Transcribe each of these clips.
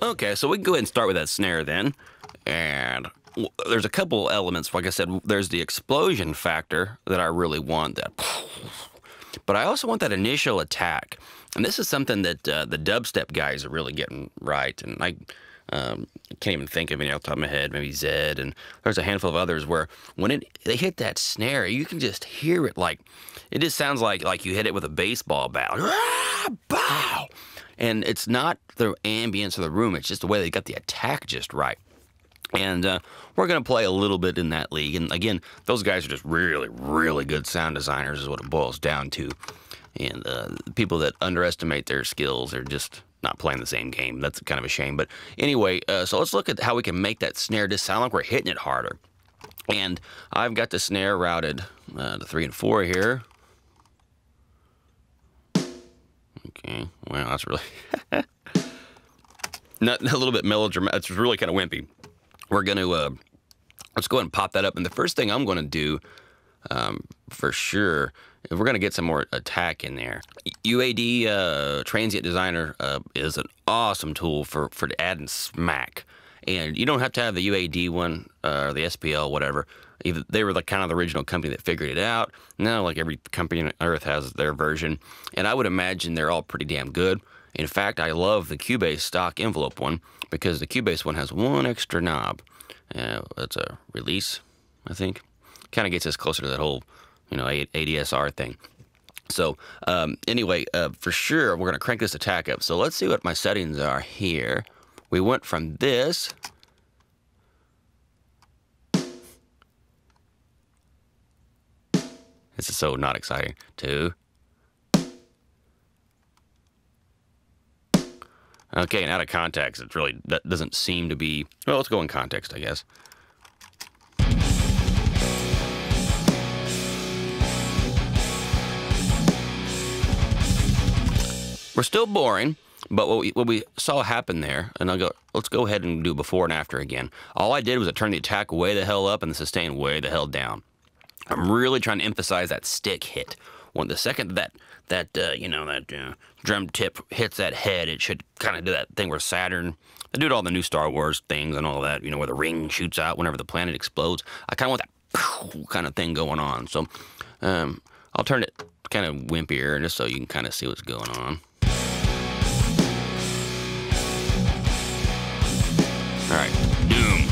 Okay, so we can go ahead and start with that snare then. And there's a couple elements. Like I said, there's the explosion factor that I really want, that. But I also want that initial attack. And this is something that the dubstep guys are really getting right. And I can't even think of any off the top of my head, maybe Zed. And there's a handful of others where when they hit that snare, you can just hear it like, it just sounds like you hit it with a baseball bat. Ah, bow! And it's not the ambience of the room, it's just the way they got the attack just right. And we're going to play a little bit in that league. And again, those guys are just really, really good sound designers is what it boils down to. And people that underestimate their skills are just not playing the same game. That's kind of a shame. But anyway, so let's look at how we can make that snare just sound like we're hitting it harder. And I've got the snare routed to 3 and 4 here. Okay, well, that's really not a little bit melodramatic. It's really kind of wimpy. We're going to, let's go ahead and pop that up. And the first thing I'm going to do, for sure, is we're going to get some more attack in there. UAD Transient Designer is an awesome tool for adding smack. And you don't have to have the UAD one, or the SPL, whatever. They were the kind of the original company that figured it out. Now, like every company on Earth has their version. And I would imagine they're all pretty damn good. In fact, I love the Cubase stock envelope one because the Cubase one has one extra knob. That's a release, I think. Kind of gets us closer to that whole, ADSR thing. So anyway, for sure, we're going to crank this attack up. So let's see what my settings are here. We went from this. This is so not exciting. 2. Okay, and out of context, it's really, that doesn't seem to be, well, let's go in context, I guess. We're still boring, but what we saw happen there, and let's go ahead and do before and after again. All I did was I turned the attack way the hell up and the sustain way the hell down. I'm really trying to emphasize that stick hit. When the second that drum tip hits that head, it should kind of do that thing where Saturn, they do it all the new Star Wars things and all that, where the ring shoots out whenever the planet explodes. I kind of want that kind of thing going on. So I'll turn it kind of wimpier just so you can kind of see what's going on. All right, doom.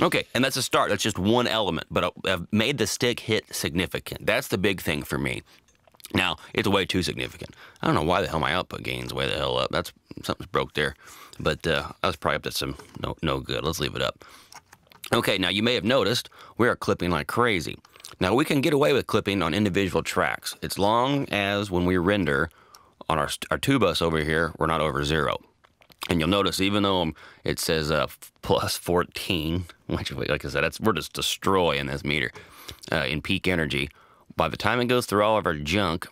Okay, and that's a start. That's just one element, but I've made the stick hit significant. That's the big thing for me. Now, it's way too significant. I don't know why the hell my output gain's way the hell up. Something's broke there, but I was probably up to some no good. Let's leave it up. Okay, now you may have noticed we are clipping like crazy. Now, we can get away with clipping on individual tracks. It's long as when we render on our 2-bus over here, we're not over 0. And you'll notice, even though it says plus 14, which, like I said, we're just destroying this meter in peak energy. By the time it goes through all of our junk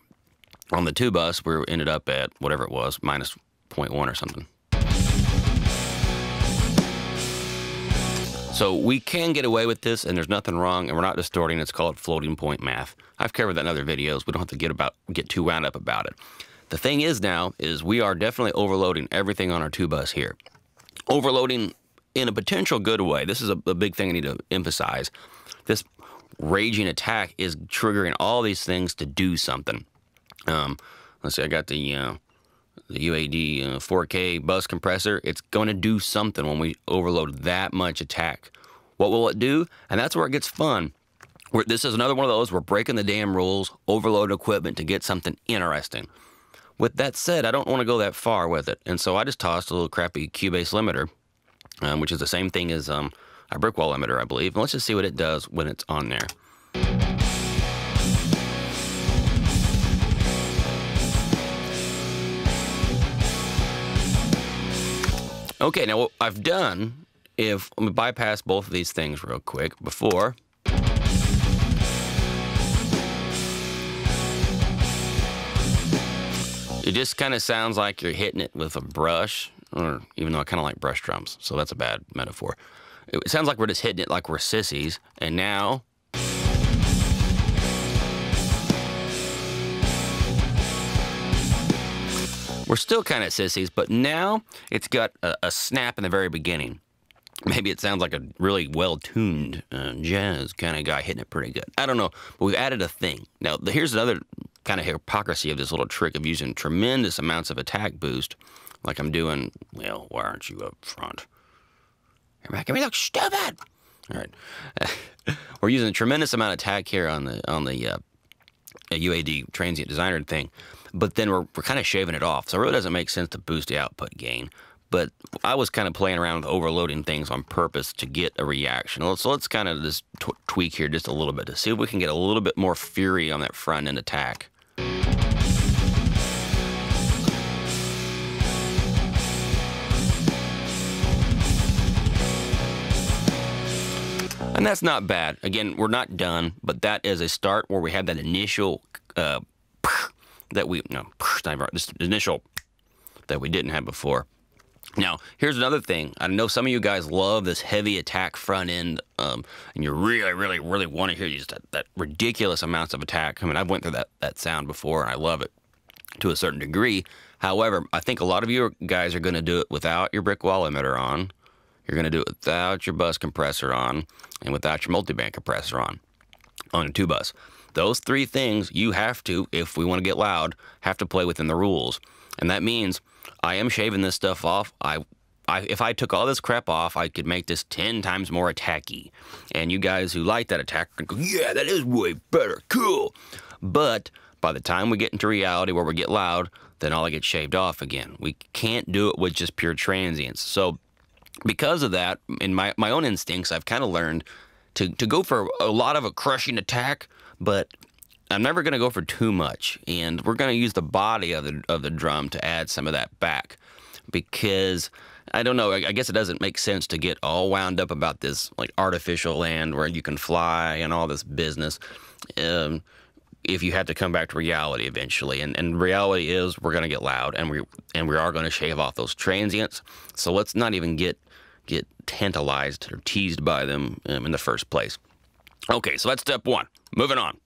on the 2-bus, we ended up at whatever it was, minus 0.1 or something. So we can get away with this, and there's nothing wrong, and we're not distorting. It's called floating point math. I've covered that in other videos. We don't have to get too wound up about it. The thing is now is we are definitely overloading everything on our 2-bus here. Overloading in a potential good way. This is a big thing I need to emphasize. This raging attack is triggering all these things to do something. Let's see, I got the UAD 4K bus compressor. It's going to do something when we overload that much attack. What will it do? And that's where it gets fun. This is another one of those, we're breaking the damn rules, overload equipment to get something interesting. With that said, I don't want to go that far with it, and so I just tossed a little crappy Cubase limiter, which is the same thing as a brick wall limiter, I believe. And let's just see what it does when it's on there. Okay, now what I've done, let me bypass both of these things real quick before. It just kind of sounds like you're hitting it with a brush, or even though I kind of like brush drums, so that's a bad metaphor. It sounds like we're just hitting it like we're sissies, and now We're still kind of sissies, but now it's got a snap in the very beginning. Maybe it sounds like a really well-tuned jazz kind of guy hitting it pretty good. I don't know, but we've added a thing. Now, here's another kind of hypocrisy of this little trick of using tremendous amounts of attack boost, like I'm doing. Well, why aren't you up front? You're making me look stupid. All right, we're using a tremendous amount of attack here on the UAD transient designer thing, but then we're kind of shaving it off. So it really doesn't make sense to boost the output gain. But I was kind of playing around with overloading things on purpose to get a reaction. So let's kind of just tweak here just a little bit to see if we can get a little bit more fury on that front end attack. And that's not bad. Again, we're not done, but that is a start where we had that initial this initial that we didn't have before. Now, here's another thing. I know some of you guys love this heavy attack front end, and you really, really, really want to hear just that ridiculous amounts of attack. I mean, I've went through that sound before, and I love it to a certain degree. However, I think a lot of you guys are going to do it without your brick wall emitter on. You're going to do it without your bus compressor on, and without your multiband compressor on a 2-bus. Those 3 things you have to, if we want to get loud, have to play within the rules. And that means I am shaving this stuff off. If I took all this crap off, I could make this 10 times more attacky. And you guys who like that attack are going to go, yeah, that is way better, cool. But by the time we get into reality where we get loud, then all I get shaved off again. We can't do it with just pure transients. So because of that, in my own instincts, I've kind of learned to go for a lot of a crushing attack, but I'm never going to go for too much, and we're going to use the body of the drum to add some of that back, because I don't know, I guess it doesn't make sense to get all wound up about this like artificial land where you can fly and all this business if you have to come back to reality eventually. And reality is we're going to get loud, and we are going to shave off those transients. So let's not even get tantalized or teased by them in the first place. Okay, so that's step 1. Moving on.